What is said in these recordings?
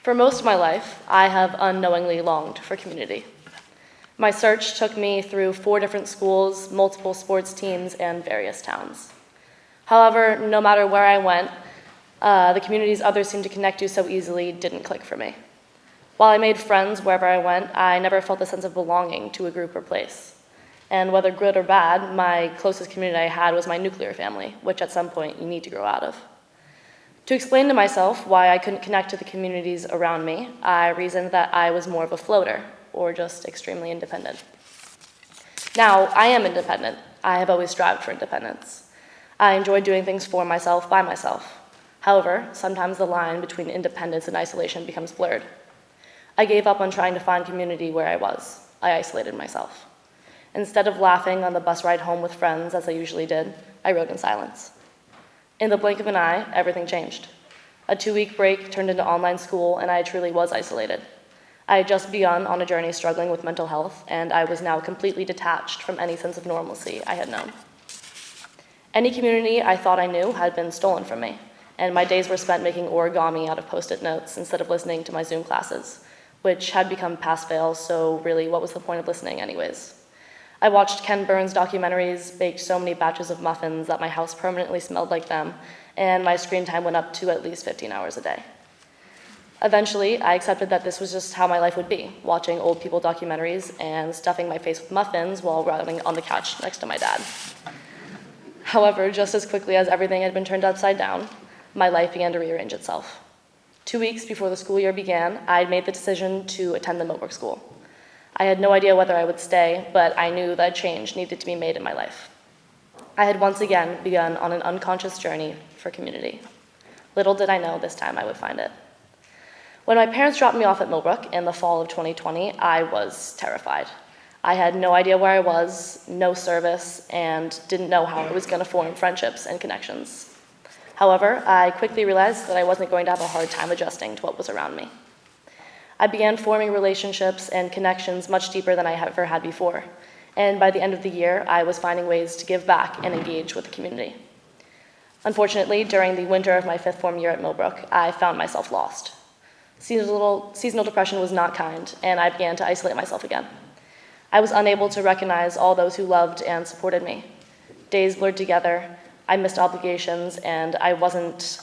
For most of my life, I have unknowingly longed for community. My search took me through 4 different schools, multiple sports teams, and various towns. However, no matter where I went, the communities others seemed to connect to so easily didn't click for me. While I made friends wherever I went, I never felt a sense of belonging to a group or place. And whether good or bad, my closest community I had was my nuclear family, which at some point you need to grow out of. To explain to myself why I couldn't connect to the communities around me, I reasoned that I was more of a floater, or just extremely independent. Now, I am independent. I have always strived for independence. I enjoy doing things for myself, by myself. However, sometimes the line between independence and isolation becomes blurred. I gave up on trying to find community where I was. I isolated myself. Instead of laughing on the bus ride home with friends, as I usually did, I rode in silence. In the blink of an eye, everything changed. A 2-week break turned into online school, and I truly was isolated. I had just begun on a journey struggling with mental health, and I was now completely detached from any sense of normalcy I had known. Any community I thought I knew had been stolen from me, and my days were spent making origami out of Post-it notes instead of listening to my Zoom classes, which had become pass-fail, so really, what was the point of listening anyways? I watched Ken Burns documentaries, baked so many batches of muffins that my house permanently smelled like them, and my screen time went up to at least 15 hours a day. Eventually, I accepted that this was just how my life would be, watching old people documentaries and stuffing my face with muffins while riding on the couch next to my dad. However, just as quickly as everything had been turned upside down, my life began to rearrange itself. 2 weeks before the school year began, I'd made the decision to attend the Millbrook school. I had no idea whether I would stay, but I knew that change needed to be made in my life. I had once again begun on an unconscious journey for community. Little did I know this time I would find it. When my parents dropped me off at Millbrook in the fall of 2020, I was terrified. I had no idea where I was, no service, and didn't know how I was going to form friendships and connections. However, I quickly realized that I wasn't going to have a hard time adjusting to what was around me. I began forming relationships and connections much deeper than I had ever had before, and by the end of the year, I was finding ways to give back and engage with the community. Unfortunately, during the winter of my 5th form year at Millbrook, I found myself lost. Seasonal depression was not kind, and I began to isolate myself again. I was unable to recognize all those who loved and supported me. Days blurred together, I missed obligations, when I wasn't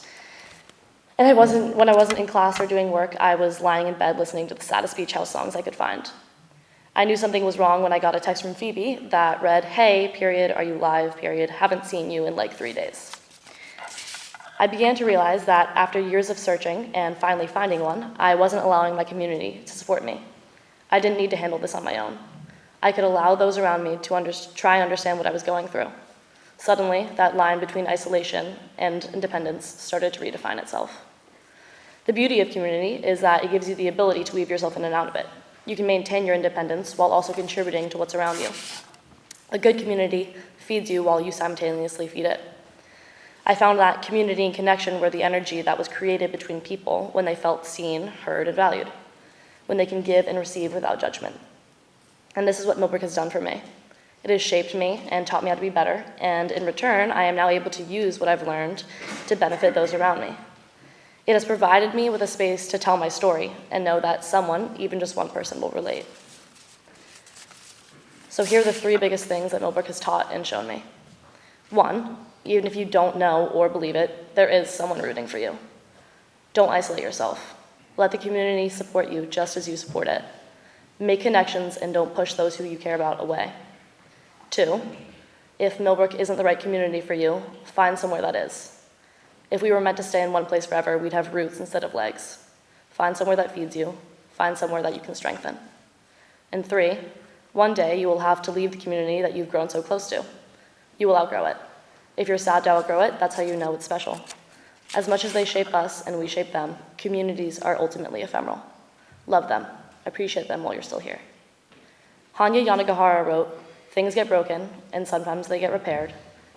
in class or doing work, I was lying in bed listening to the saddest beach house songs I could find. I knew something was wrong when I got a text from Phoebe that read, "Hey, period, are you live, period, haven't seen you in like 3 days." I began to realize that after years of searching and finally finding one, I wasn't allowing my community to support me. I didn't need to handle this on my own. I could allow those around me to try and understand what I was going through. Suddenly, that line between isolation and independence started to redefine itself. The beauty of community is that it gives you the ability to weave yourself in and out of it. You can maintain your independence while also contributing to what's around you. A good community feeds you while you simultaneously feed it. I found that community and connection were the energy that was created between people when they felt seen, heard, and valued, when they can give and receive without judgment. And this is what Millbrook has done for me. It has shaped me and taught me how to be better, and in return, I am now able to use what I've learned to benefit those around me. It has provided me with a space to tell my story and know that someone, even just one person, will relate. So here are the 3 biggest things that Millbrook has taught and shown me. 1, even if you don't know or believe it, there is someone rooting for you. Don't isolate yourself. Let the community support you just as you support it. Make connections and don't push those who you care about away. 2, if Millbrook isn't the right community for you, find somewhere that is. If we were meant to stay in one place forever, we'd have roots instead of legs. Find somewhere that feeds you. Find somewhere that you can strengthen. And 3, one day you will have to leave the community that you've grown so close to. You will outgrow it. If you're sad to outgrow it, that's how you know it's special. As much as they shape us and we shape them, communities are ultimately ephemeral. Love them. Appreciate them while you're still here. Hanya Yanagihara wrote, "Things get broken, and sometimes they get repaired.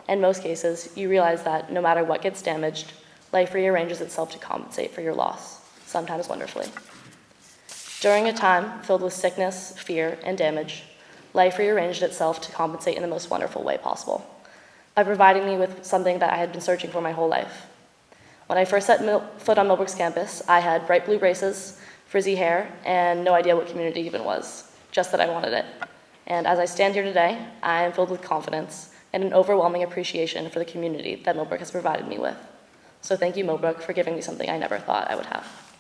In most cases, you realize that no matter what gets damaged, life rearranges itself to compensate for your loss, sometimes wonderfully." During a time filled with sickness, fear, and damage, life rearranged itself to compensate in the most wonderful way possible, by providing me with something that I had been searching for my whole life. When I first set foot on Millbrook's campus, I had bright blue braces, frizzy hair, and no idea what community even was, just that I wanted it. And as I stand here today, I am filled with confidence and an overwhelming appreciation for the community that Millbrook has provided me with. So thank you, Millbrook, for giving me something I never thought I would have.